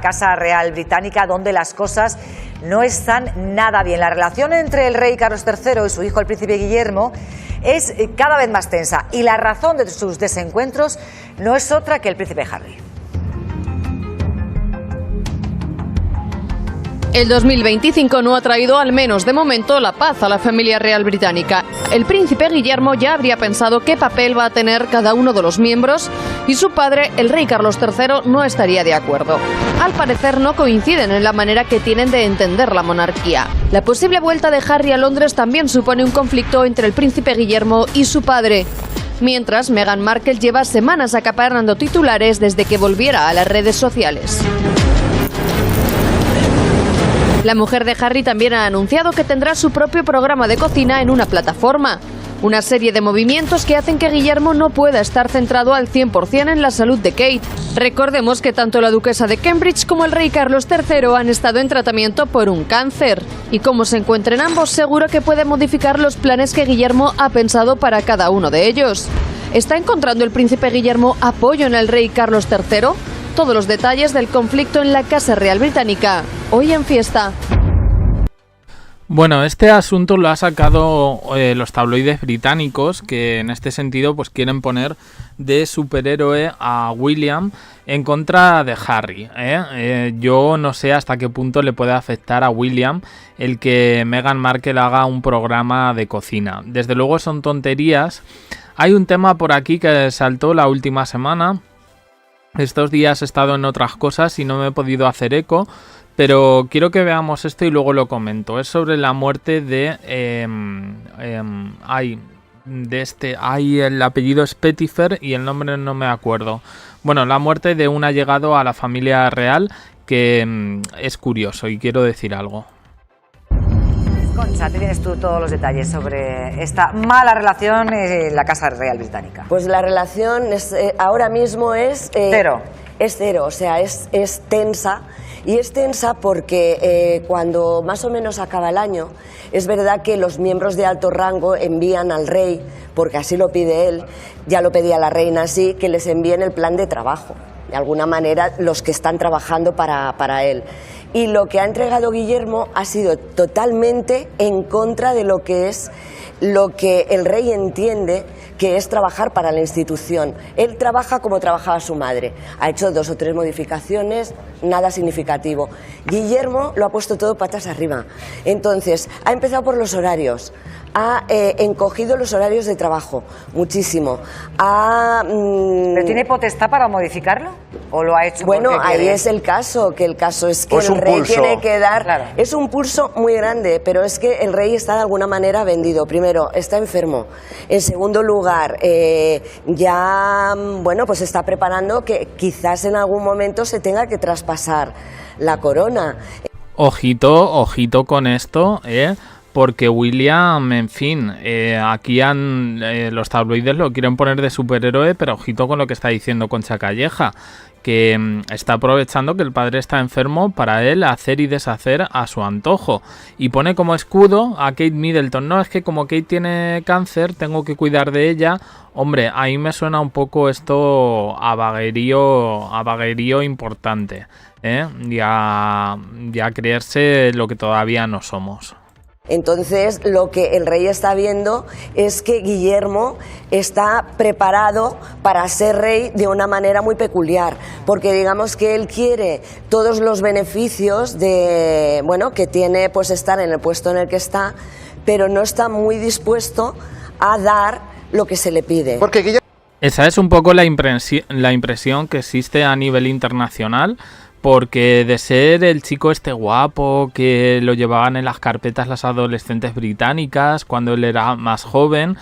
Casa Real Británica, donde las cosas no están nada bien. La relación entre el rey Carlos III y su hijo, el príncipe Guillermo, es cada vez más tensa. Y la razón de sus desencuentros no es otra que el príncipe Harry. El 2025 no ha traído, al menos de momento, la paz a la familia real británica. El príncipe Guillermo ya habría pensado qué papel va a tener cada uno de los miembros y su padre, el rey Carlos III, no estaría de acuerdo. Al parecer no coinciden en la manera que tienen de entender la monarquía. La posible vuelta de Harry a Londres también supone un conflicto entre el príncipe Guillermo y su padre. Mientras, Meghan Markle lleva semanas acaparando titulares desde que volviera a las redes sociales. La mujer de Harry también ha anunciado que tendrá su propio programa de cocina en una plataforma. Una serie de movimientos que hacen que Guillermo no pueda estar centrado al 100% en la salud de Kate. Recordemos que tanto la duquesa de Cambridge como el rey Carlos III han estado en tratamiento por un cáncer. Y como se encuentren ambos, seguro que puede modificar los planes que Guillermo ha pensado para cada uno de ellos. ¿Está encontrando el príncipe Guillermo apoyo en el rey Carlos III? Todos los detalles del conflicto en la Casa Real Británica, hoy en Fiesta. Bueno, este asunto lo ha sacado los tabloides británicos, que en este sentido pues quieren poner de superhéroe a William en contra de Harry. Yo no sé hasta qué punto le puede afectar a William el que Meghan Markle haga un programa de cocina. Desde luego son tonterías. Hay un tema por aquí que saltó la última semana. Estos días he estado en otras cosas y no me he podido hacer eco, pero quiero que veamos esto y luego lo comento. Es sobre la muerte de... el apellido es Pettifer y el nombre no me acuerdo. Bueno, la muerte de un allegado a la familia real que es curioso y quiero decir algo. Concha, tienes tú todos los detalles sobre esta mala relación en la Casa Real Británica. Pues la relación ahora mismo es... Cero. Es cero, o sea, es tensa. Y es tensa porque cuando más o menos acaba el año, es verdad que los miembros de alto rango envían al rey, porque así lo pide él, ya lo pedía la reina así, que les envíen el plan de trabajo. De alguna manera, los que están trabajando para él. Y lo que ha entregado Guillermo ha sido totalmente en contra de lo que el rey entiende que es trabajar para la institución. Él trabaja como trabajaba su madre. Ha hecho 2 o 3 modificaciones, nada significativo. Guillermo lo ha puesto todo patas arriba. Entonces, ha empezado por los horarios. Ha encogido los horarios de trabajo, muchísimo. ¿Pero tiene potestad para modificarlo? ¿O lo ha hecho? Bueno, ahí es el caso, que el rey tiene que dar... Claro. Es un pulso muy grande, pero es que el rey está de alguna manera vendido. Primero, está enfermo. En segundo lugar, ya, bueno, pues está preparando que quizás en algún momento se tenga que traspasar la corona. Ojito con esto, porque William, en fin, aquí los tabloides lo quieren poner de superhéroe, pero ojito con lo que está diciendo Concha Calleja, que está aprovechando que el padre está enfermo para él hacer y deshacer a su antojo. Y pone como escudo a Kate Middleton. No, es que como Kate tiene cáncer, tengo que cuidar de ella. Hombre, ahí me suena un poco esto a vaguerío importante, y a creerse lo que todavía no somos. Entonces, lo que el rey está viendo es que Guillermo está preparado para ser rey de una manera muy peculiar, porque digamos que él quiere todos los beneficios que tiene pues estar en el puesto en el que está, pero no está muy dispuesto a dar lo que se le pide. Esa es un poco la impresión que existe a nivel internacional. Porque de ser el chico este guapo que lo llevaban en las carpetas las adolescentes británicas cuando él era más joven,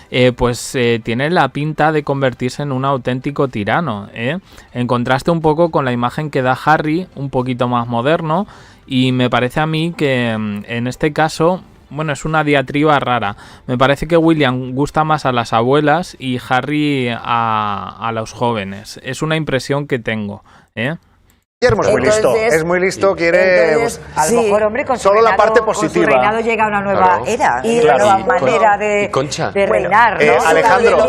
tiene la pinta de convertirse en un auténtico tirano, en contraste un poco con la imagen que da Harry, un poquito más moderno, y me parece a mí que en este caso, bueno, es una diatriba rara. Me parece que William gusta más a las abuelas y Harry a los jóvenes. Es una impresión que tengo, Guillermo es muy listo, quiere a lo mejor, hombre, con su solo reinado, la parte positiva. Con su reinado llega una nueva era, y una nueva y manera de reinar, ¿no? Alejandro,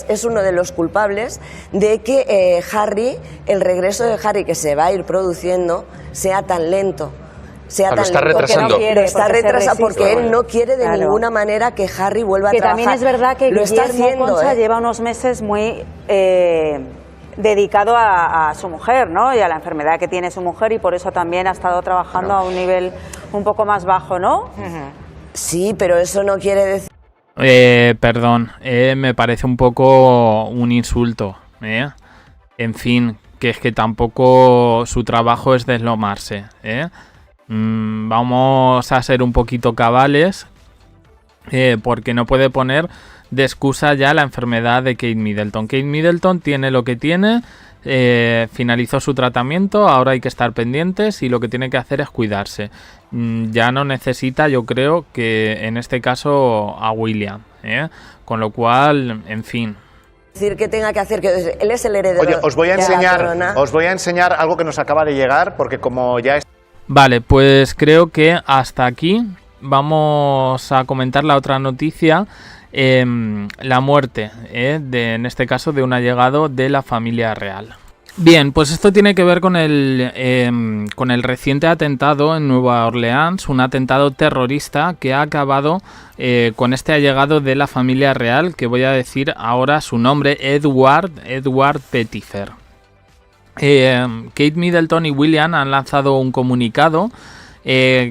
es uno de los culpables de que Harry, el regreso de Harry que se va a ir produciendo, sea tan lento. Lo está retrasando. Está retrasado porque él no quiere de ninguna manera que Harry vuelva a trabajar. Que también es verdad que lo está Guillermo, haciendo, Concha, lleva unos meses muy dedicado a su mujer, ¿no? Y a la enfermedad que tiene su mujer, y por eso también ha estado trabajando a un nivel un poco más bajo, ¿no? Sí, pero eso no quiere decir... Perdón, me parece un poco un insulto, ¿eh? En fin, que es que tampoco su trabajo es deslomarse, ¿eh? Vamos a ser un poquito cabales, porque no puede poner de excusa ya la enfermedad de Kate Middleton. Kate Middleton tiene lo que tiene, finalizó su tratamiento, ahora hay que estar pendientes y lo que tiene que hacer es cuidarse. Ya no necesita, yo creo, que en este caso a William, con lo cual, en fin. Decir que tenga que hacer, que él es el heredero. Oye, os voy a enseñar algo que nos acaba de llegar, porque como ya es... Vale, pues creo que hasta aquí vamos a comentar la otra noticia. La muerte, en este caso de un allegado de la familia real. Bien, pues esto tiene que ver con el reciente atentado en Nueva Orleans, un atentado terrorista que ha acabado con este allegado de la familia real, que voy a decir ahora su nombre, Edward Pettifer. Kate Middleton y William han lanzado un comunicado.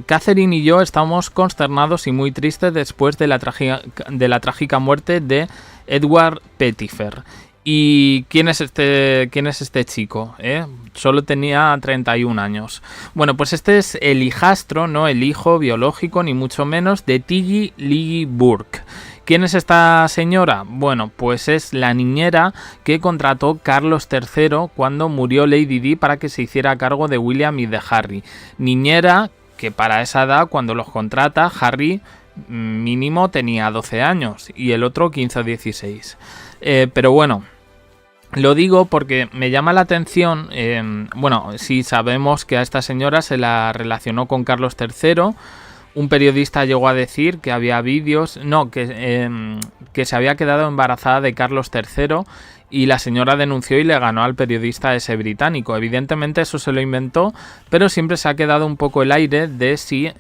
Catherine y yo estamos consternados y muy tristes después de la trágica muerte de Edward Pettifer. ¿Y quién es este chico? Solo tenía 31 años. Bueno, pues este es el hijastro, no el hijo biológico, ni mucho menos, de Tiggy Lee Burke. ¿Quién es esta señora? Bueno, pues es la niñera que contrató Carlos III cuando murió Lady Di para que se hiciera cargo de William y de Harry. Niñera que para esa edad, cuando los contrata, Harry mínimo tenía 12 años y el otro 15 o 16. Pero bueno, lo digo porque me llama la atención, sí sabemos que a esta señora se la relacionó con Carlos III. Un periodista llegó a decir que había vídeos, que se había quedado embarazada de Carlos III y la señora denunció y le ganó al periodista ese británico. Evidentemente eso se lo inventó, pero siempre se ha quedado un poco el aire de si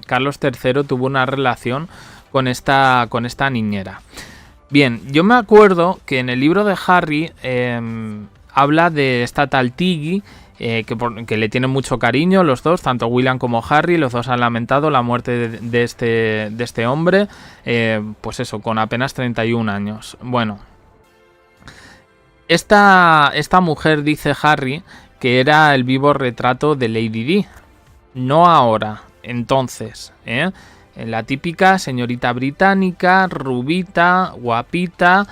Carlos III tuvo una relación con esta niñera. Bien, yo me acuerdo que en el libro de Harry habla de esta tal Tiggy, que le tienen mucho cariño los dos, tanto William como Harry. Los dos han lamentado la muerte de este hombre, pues eso, con apenas 31 años. Bueno, esta mujer, dice Harry, que era el vivo retrato de Lady Di. No ahora, entonces, la típica señorita británica, rubita, guapita,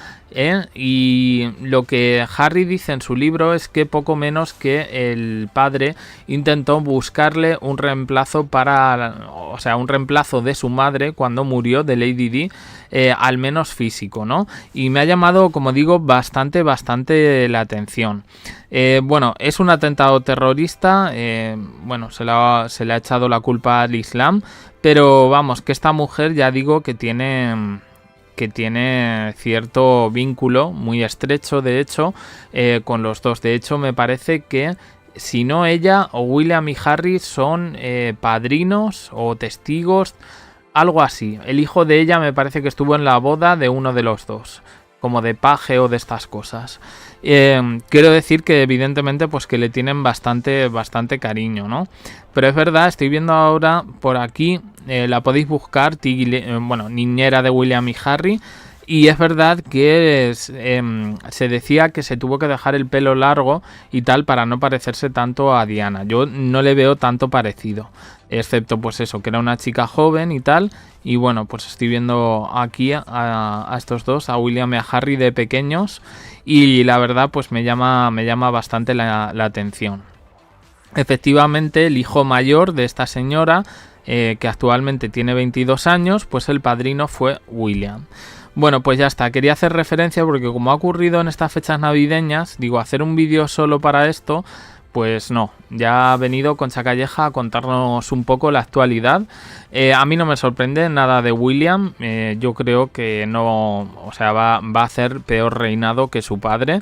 y lo que Harry dice en su libro es que poco menos que el padre intentó buscarle un reemplazo un reemplazo de su madre cuando murió, de Lady Di, al menos físico, ¿no? Y me ha llamado, como digo, bastante la atención. Bueno, es un atentado terrorista, se le ha echado la culpa al Islam, pero vamos, que esta mujer ya digo que tiene cierto vínculo muy estrecho, de hecho, con los dos. De hecho, me parece que si no ella o William y Harry son padrinos o testigos, algo así. El hijo de ella me parece que estuvo en la boda de uno de los dos, como de paje o de estas cosas. Quiero decir que evidentemente pues que le tienen bastante cariño, ¿no? Pero es verdad, estoy viendo ahora por aquí, la podéis buscar, niñera de William y Harry, y es verdad que se decía que se tuvo que dejar el pelo largo y tal para no parecerse tanto a Diana. Yo no le veo tanto parecido, excepto pues eso, que era una chica joven y tal. Y bueno, pues estoy viendo aquí a estos dos, a William y a Harry de pequeños, y la verdad pues me llama bastante la atención. Efectivamente, el hijo mayor de esta señora, que actualmente tiene 22 años, pues el padrino fue William. Bueno, pues ya está, quería hacer referencia porque como ha ocurrido en estas fechas navideñas, digo, hacer un vídeo solo para esto, pues no, ya ha venido Concha Calleja a contarnos un poco la actualidad. A mí no me sorprende nada de William, yo creo que no, o sea, va a hacer peor reinado que su padre,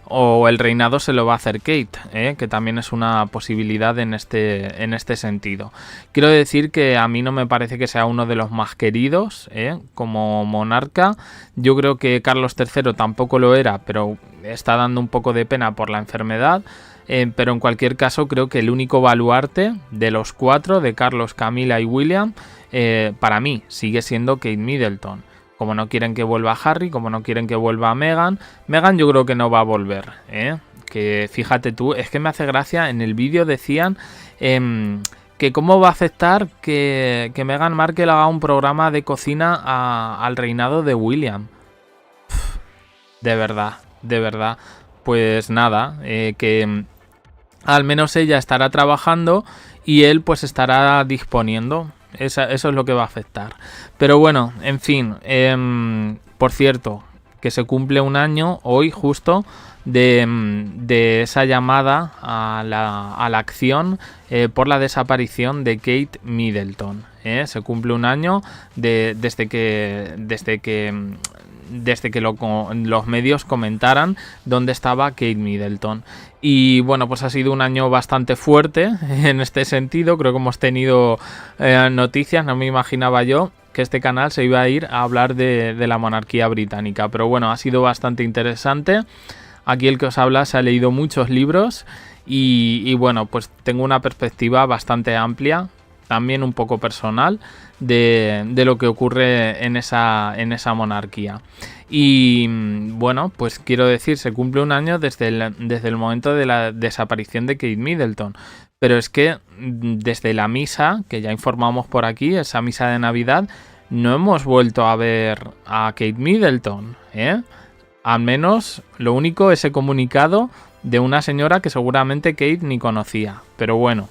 o el reinado se lo va a hacer Kate, que también es una posibilidad en este sentido. Quiero decir que a mí no me parece que sea uno de los más queridos como monarca. Yo creo que Carlos III tampoco lo era, pero está dando un poco de pena por la enfermedad. Pero en cualquier caso creo que el único baluarte de los 4, de Carlos, Camila y William, para mí sigue siendo Kate Middleton. Como no quieren que vuelva Harry, como no quieren que vuelva Meghan yo creo que no va a volver, que fíjate tú, es que me hace gracia, en el vídeo decían que cómo va a afectar que Meghan Markle haga un programa de cocina al reinado de William. De verdad, pues nada, que al menos ella estará trabajando y él pues estará disponiendo. Eso es lo que va a afectar. Pero bueno, en fin, por cierto, que se cumple un año hoy justo de esa llamada a la acción por la desaparición de Kate Middleton. Se cumple un año desde que los medios comentaran dónde estaba Kate Middleton. Y bueno, pues ha sido un año bastante fuerte en este sentido. Creo que hemos tenido noticias, no me imaginaba yo que este canal se iba a ir a hablar de la monarquía británica. Pero bueno, ha sido bastante interesante. Aquí el que os habla se ha leído muchos libros y bueno, pues tengo una perspectiva bastante amplia, también un poco personal, de lo que ocurre en esa monarquía. Y bueno, pues quiero decir, se cumple un año desde el momento de la desaparición de Kate Middleton. Pero es que desde la misa, que ya informamos por aquí, esa misa de Navidad, no hemos vuelto a ver a Kate Middleton, Al menos lo único, ese comunicado de una señora que seguramente Kate ni conocía. Pero bueno,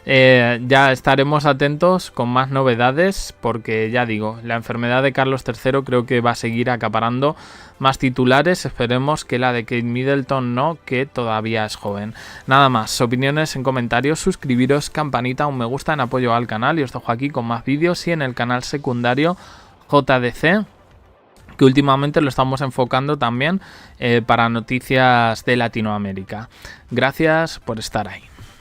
ya estaremos atentos con más novedades, porque ya digo, la enfermedad de Carlos III creo que va a seguir acaparando más titulares. Esperemos que la de Kate Middleton no, que todavía es joven. Nada más, opiniones en comentarios, suscribiros, campanita, un me gusta en apoyo al canal, y os dejo aquí con más vídeos y en el canal secundario JDC, que últimamente lo estamos enfocando también para noticias de Latinoamérica. Gracias por estar ahí.